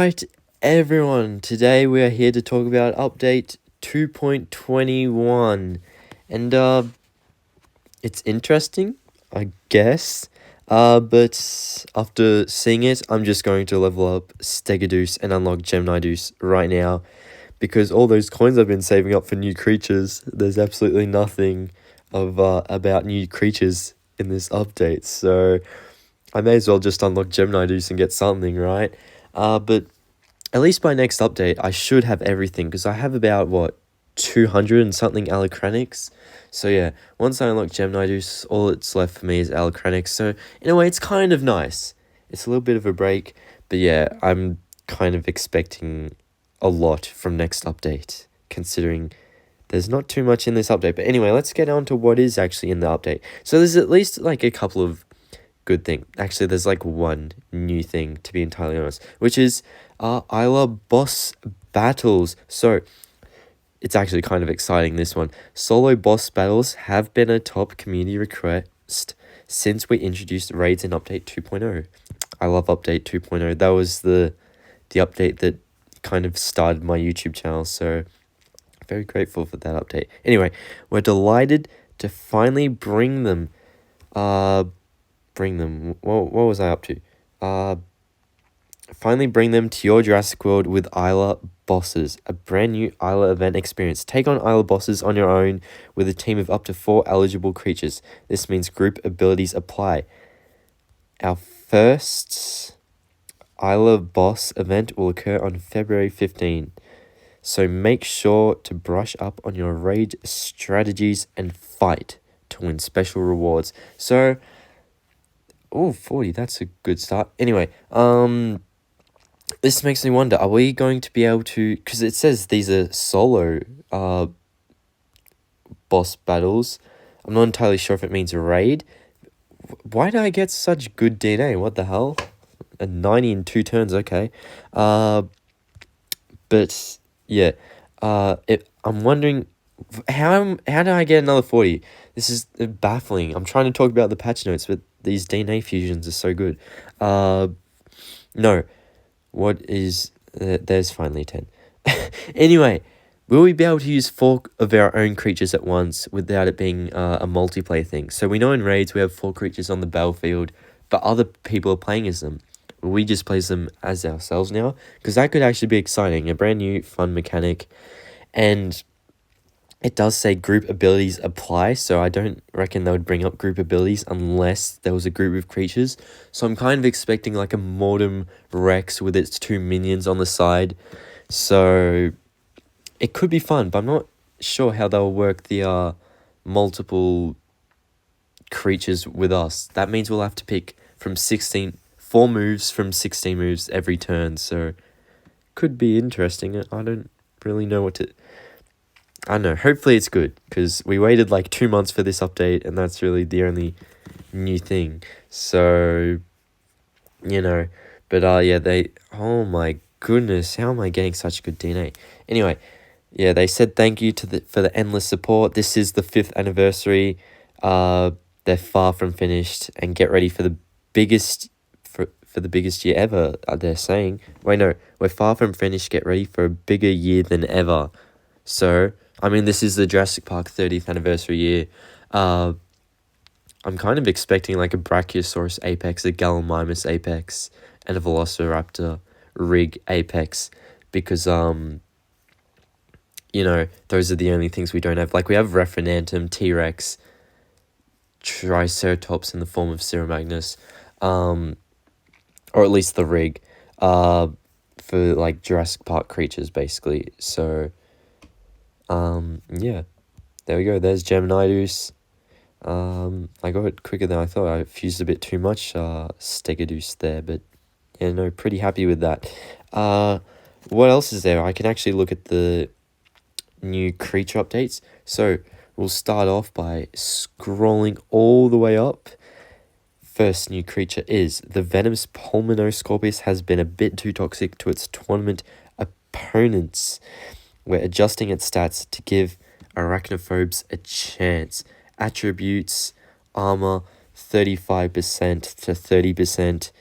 Alright, everyone, today we are here to talk about update 2.21, and it's interesting, I guess, but after seeing it, I'm just going to level up Stegodeus and unlock Geminideus right now, because all those coins I've been saving up for new creatures, there's absolutely nothing of about new creatures in this update, so I may as well just unlock Geminideus and get something, right? But at least by next update, I should have everything, because I have about, 200 and something Alacranics. So yeah, once I unlock Geminideus, all that's left for me is Alacranics. So in a way, it's kind of nice. It's a little bit of a break, but yeah, I'm kind of expecting a lot from next update, considering there's not too much in this update. But anyway, let's get on to what is actually in the update. So there's at least like a couple of good thing. Actually, there's like one new thing, to be entirely honest, which is Isla boss battles. So it's actually kind of exciting, this one. Solo boss battles have been a top community request since we introduced raids in update 2.0. I love update 2.0. That was the update that kind of started my YouTube channel, so very grateful for that update. Anyway, we're delighted to finally bring them what was I up to? Finally bring them to your Jurassic World with Isla bosses, a brand new Isla event experience. Take on Isla bosses on your own with a team of up to 4 eligible creatures. This means group abilities apply. Our first Isla boss event will occur on February 15. So make sure to brush up on your raid strategies and fight to win special rewards. So 40, that's a good start. Anyway, this makes me wonder, are we going to be able to, because it says these are solo boss battles. I'm not entirely sure if it means a raid. Why did I get such good DNA? What the hell? A 90 in 2 turns, okay. But yeah, I'm wondering, how did I get another 40? This is baffling. I'm trying to talk about the patch notes, but these DNA fusions are so good. No. What is... there's finally 10. Anyway, will we be able to use 4 of our own creatures at once without it being a multiplayer thing? So we know in raids we have 4 creatures on the battlefield, but other people are playing as them. Will we just play them as ourselves now? Because that could actually be exciting. A brand new fun mechanic. And it does say group abilities apply, so I don't reckon they would bring up group abilities unless there was a group of creatures. So I'm kind of expecting like a Mortem Rex with its 2 minions on the side. So it could be fun, but I'm not sure how they'll work the multiple creatures with us. That means we'll have to pick from 4 moves from 16 moves every turn. So could be interesting. I don't really know what to... I don't know, hopefully it's good, because we waited like 2 months for this update, and that's really the only new thing. So, but yeah, oh my goodness, how am I getting such good DNA? Anyway, yeah, they said thank you for the endless support. This is the 5th anniversary. They're far from finished, and get ready for the biggest for the biggest year ever, they're saying. Wait, no, we're far from finished, get ready for a bigger year than ever. So, I mean, this is the Jurassic Park 30th anniversary year. I'm kind of expecting like a Brachiosaurus Apex, a Gallimimus Apex, and a Velociraptor Rig Apex, because, those are the only things we don't have. Like, we have Refinantum, T-Rex, Triceratops in the form of CERAMAGNUS, or at least the Rig, for, like, Jurassic Park creatures, basically. So... yeah, there we go. There's Geminideus. I got it quicker than I thought. I fused a bit too much Stegodeus there, but yeah, no, pretty happy with that. What else is there? I can actually look at the new creature updates. So we'll start off by scrolling all the way up. First new creature is the venomous Pulmonoscorpius has been a bit too toxic to its tournament opponents. We're adjusting its stats to give arachnophobes a chance. Attributes, armor, 35% to 30%,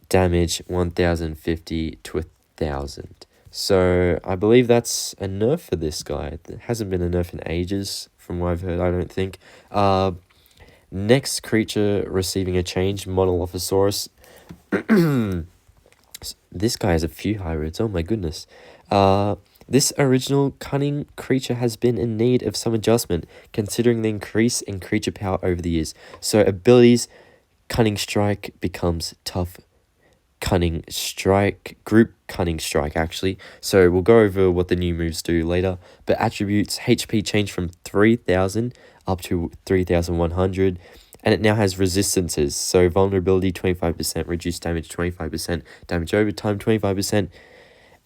damage, 1050 to thousand. So I believe that's a nerf for this guy. There hasn't been a nerf in ages, from what I've heard, I don't think. Next creature receiving a change, Monolophosaurus. This guy has a few hybrids, oh my goodness. This original cunning creature has been in need of some adjustment, considering the increase in creature power over the years. So abilities, Cunning Strike becomes Tough Cunning Strike, Group Cunning Strike actually. So we'll go over what the new moves do later. But attributes, HP change from 3000 up to 3100. And it now has resistances. So vulnerability 25%, reduced damage 25%, damage over time 25%,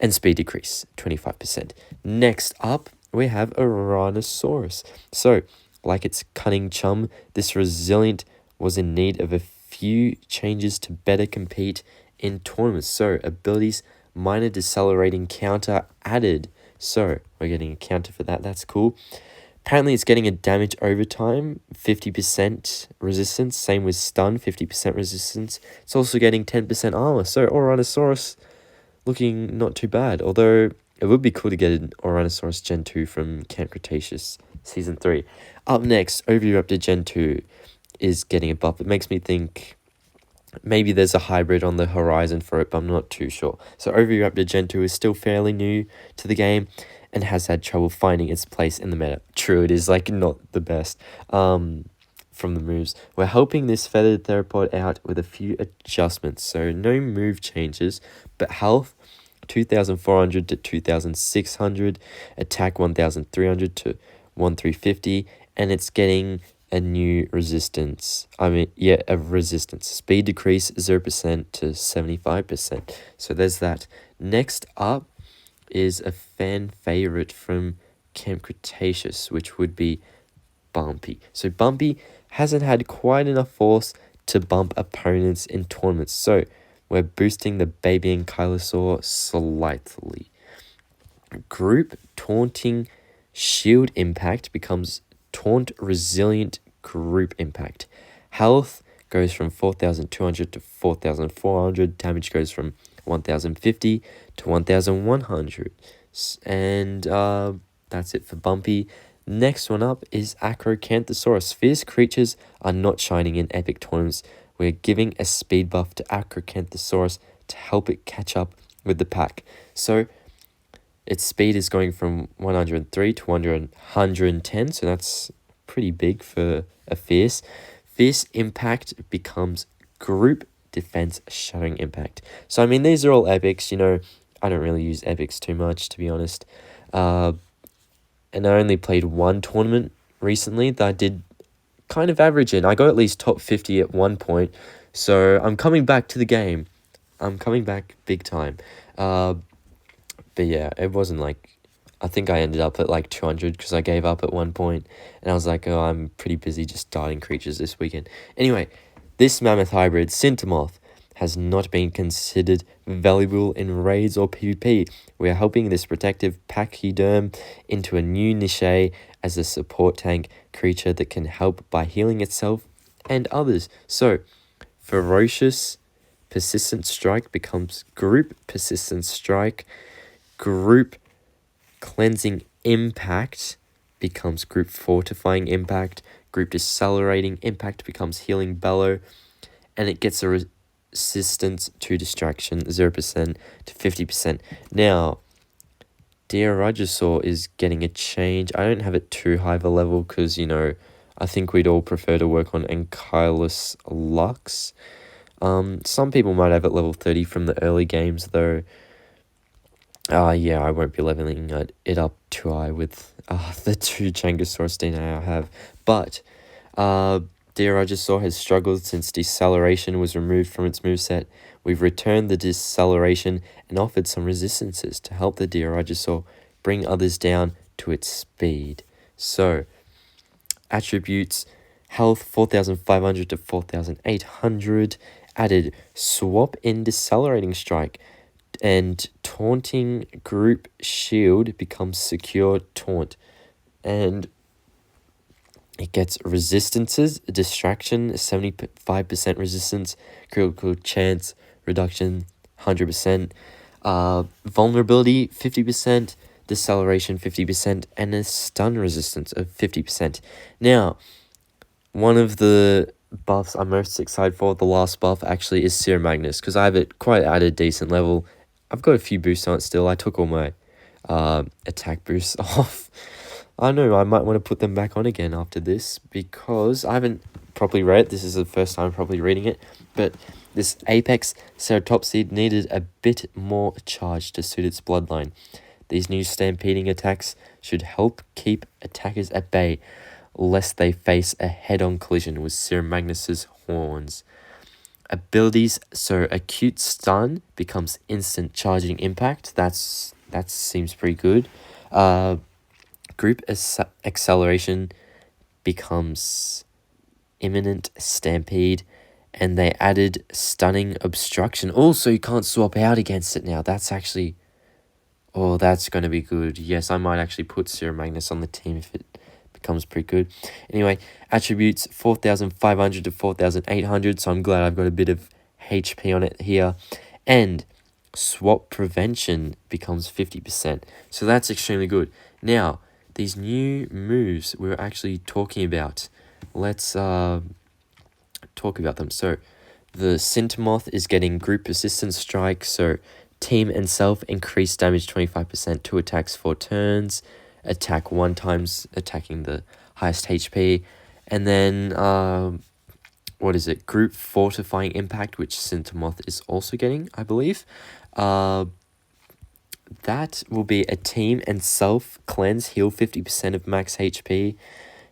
and speed decrease 25%. Next up, we have Tyrannosaurus. So, like its cunning chum, this resilient was in need of a few changes to better compete in tournaments. So, abilities, minor decelerating counter added. So, we're getting a counter for that. That's cool. Apparently, it's getting a damage over time, 50% resistance. Same with stun, 50% resistance. It's also getting 10% armor. So, Tyrannosaurus looking not too bad. Although, it would be cool to get an Tyrannosaurus Gen 2 from Camp Cretaceous Season 3. Up next, Oviraptor Gen 2 is getting a buff. It makes me think maybe there's a hybrid on the horizon for it, but I'm not too sure. So, Oviraptor Gen 2 is still fairly new to the game and has had trouble finding its place in the meta. True, it is like not the best from the moves. We're helping this feathered theropod out with a few adjustments. So no move changes, but health 2400 to 2600, attack 1300 to 1350, and it's getting a new resistance. A resistance. Speed decrease 0% to 75%. So there's that. Next up is a fan favorite from Camp Cretaceous, which would be Bumpy. So Bumpy hasn't had quite enough force to bump opponents in tournaments. So we're boosting the baby ankylosaur slightly. Group taunting shield impact becomes taunt resilient group impact. Health goes from 4200 to 4400. Damage goes from 1050 to 1100. And that's it for Bumpy. Next one up is Acrocanthosaurus. Fierce creatures are not shining in epic tournaments. We're giving a speed buff to Acrocanthosaurus to help it catch up with the pack. So its speed is going from 103 to 110, so that's pretty big for a fierce. Fierce impact becomes group defense shattering impact. So I mean, these are all epics. I don't really use epics too much, to be honest. And I only played one tournament recently that I did kind of average in. I got at least top 50 at one point. So I'm coming back to the game. I'm coming back big time. But yeah, it wasn't like... I think I ended up at like 200 because I gave up at one point. And I was like, oh, I'm pretty busy just starting creatures this weekend. Anyway, this mammoth hybrid, Sintamoth, has not been considered valuable in raids or PvP. We are helping this protective pachyderm into a new niche as a support tank creature that can help by healing itself and others. So, Ferocious Persistent Strike becomes Group Persistent Strike. Group Cleansing Impact becomes Group Fortifying Impact. Group Decelerating Impact becomes Healing Bellow. And it gets a resistance to distraction 0% to 50%. Now, Jurassic is getting a change. I don't have it too high of a level because, I think we'd all prefer to work on Ankylus Lux. Some people might have it level 30 from the early games, though. Yeah, I won't be leveling it up too high with the two Changosaurus DNA I have. But Jurassic has struggled since deceleration was removed from its moveset. We've returned the deceleration and offered some resistances to help the Jurassic bring others down to its speed. So, attributes, health 4,500 to 4,800, added swap in decelerating strike, and taunting group shield becomes secure taunt. And it gets resistances, distraction, 75% resistance, critical chance reduction, 100%. Vulnerability 50%, deceleration 50%, and a stun resistance of 50%. Now, one of the buffs I'm most excited for, the last buff, actually is CERAMAGNUS, because I have it quite at a decent level. I've got a few boosts on it still. I took all my attack boosts off. I know, I might want to put them back on again after this, because I haven't properly read it. This is the first time properly reading it, but this Apex Ceratopsid needed a bit more charge to suit its bloodline. These new stampeding attacks should help keep attackers at bay, lest they face a head-on collision with CERAMAGNUS's horns. Abilities, so acute stun becomes instant charging impact. That seems pretty good. Group acceleration becomes imminent stampede, and they added stunning obstruction. Also, you can't swap out against it now. That's actually, oh, that's going to be good. Yes, I might actually put CERAMAGNUS on the team if it becomes pretty good. Anyway, attributes 4,500 to 4,800, so I'm glad I've got a bit of HP on it here. And swap prevention becomes 50%, so that's extremely good. Now, these new moves we're actually talking about, let's talk about them. So the Sintomoth is getting group persistent strike, so team and self increase damage 25%, 2 attacks 4 turns, attack 1 times, attacking the highest HP. And then what is it, group fortifying impact, which Sintomoth is also getting, I believe. That will be a team and self cleanse, heal 50% of max HP,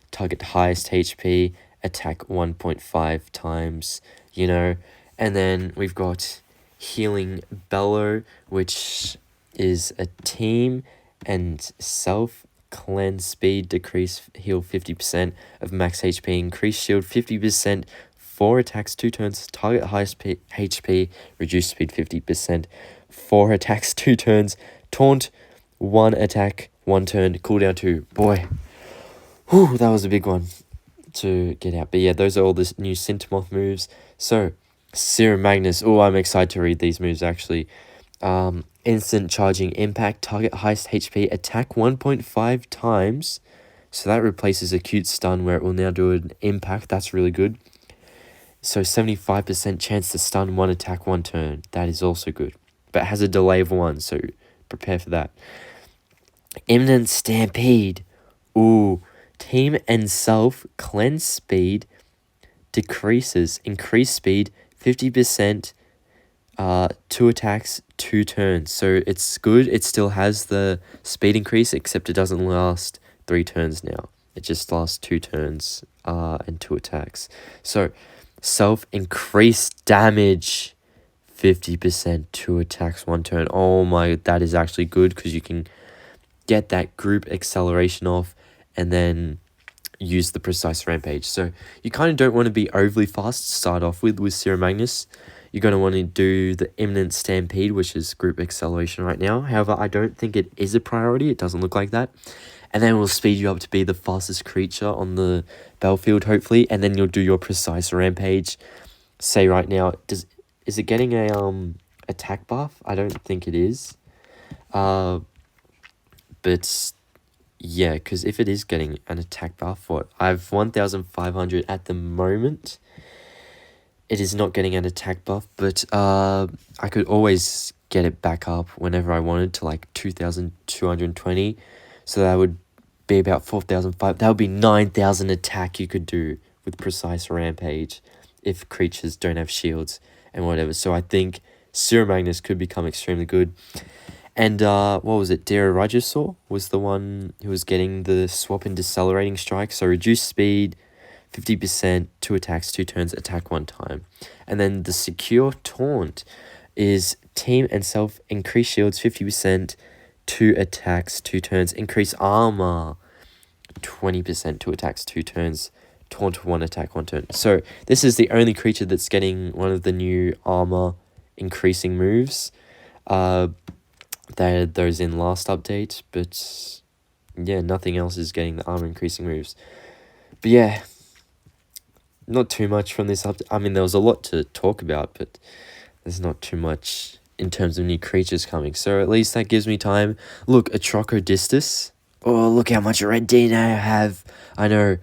target highest HP, attack 1.5 times, you know. And then we've got healing bellow, which is a team and self cleanse speed, decrease heal 50% of max HP, increase shield 50%, 4 attacks 2 turns, target highest HP, reduce speed 50%, 4 attacks 2 turns, taunt 1 attack 1 turn, cooldown 2. Boy, whew, that was a big one to get out. But yeah, those are all the new Sintomoth moves. So CERAMAGNUS, oh, I'm excited to read these moves actually. Instant charging impact, target highest HP, attack 1.5 times, so that replaces acute stun where it will now do an impact. That's really good. So 75% chance to stun 1 attack 1 turn. That is also good, but it has a delay of 1, so prepare for that. Imminent stampede, ooh, team and self cleanse speed decreases, increase speed 50%, 2 attacks 2 turns. So it's good. It still has the speed increase, except it doesn't last 3 turns now. It just lasts 2 turns and 2 attacks. So self increase damage 50%, 2 attacks 1 turn. Oh my, that is actually good, because you can get that group acceleration off and then use the precise rampage. So you kind of don't want to be overly fast to start off with CERAMAGNUS. You're going to want to do the imminent stampede, which is group acceleration right now. However, I don't think it is a priority. It doesn't look like that. And then we'll speed you up to be the fastest creature on the battlefield, hopefully. And then you'll do your precise rampage. Say right now, is it getting a attack buff? I don't think it is. But yeah, because if it is getting an attack buff, what? I have 1,500 at the moment. It is not getting an attack buff, but I could always get it back up whenever I wanted to, like 2,220. So that would be about 4,500. That would be 9,000 attack you could do with precise rampage if creatures don't have shields and whatever. So I think CERAMAGNUS could become extremely good. And what was it? Jurrasic was the one who was getting the swap and decelerating strike. So reduced speed 50%, 2 attacks 2 turns, attack 1 time. And then the secure taunt is team and self increase shields 50%, 2 attacks 2 turns, increase armor 20%, 2 attacks 2 turns, taunt 1 attack 1 turn. So this is the only creature that's getting one of the new armor increasing moves. They had those in last update, but yeah, nothing else is getting the armor increasing moves. But yeah, not too much from this update. I mean, there was a lot to talk about, but there's not too much in terms of new creatures coming. So at least that gives me time. Look, a Trochodistus. Oh, look how much red DNA I have. I know.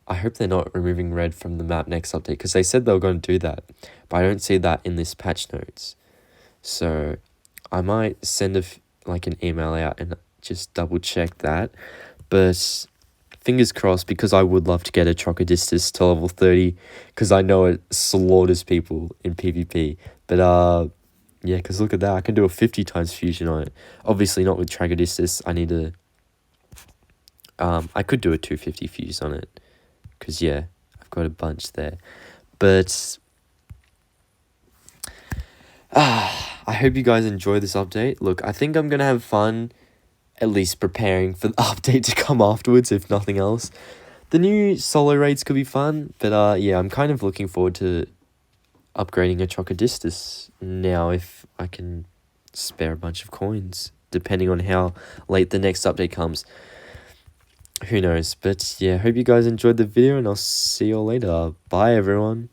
I hope they're not removing red from the map next update, because they said they were going to do that. But I don't see that in this patch notes. So I might send like an email out and just double check that. But fingers crossed, because I would love to get a Trochodistus to level 30, because I know it slaughters people in PvP. But yeah, because look at that, I can do a 50 times fusion on it. Obviously not with Trochodistus. I need to I could do a 250 fuse on it, because yeah, I've got a bunch there. But I hope you guys enjoy this update. Look, I think I'm gonna have fun at least preparing for the update to come afterwards, if nothing else. The new solo raids could be fun, but yeah, I'm kind of looking forward to upgrading a Trochodistus now, if I can spare a bunch of coins, depending on how late the next update comes. Who knows? But yeah, hope you guys enjoyed the video, and I'll see you all later. Bye, everyone.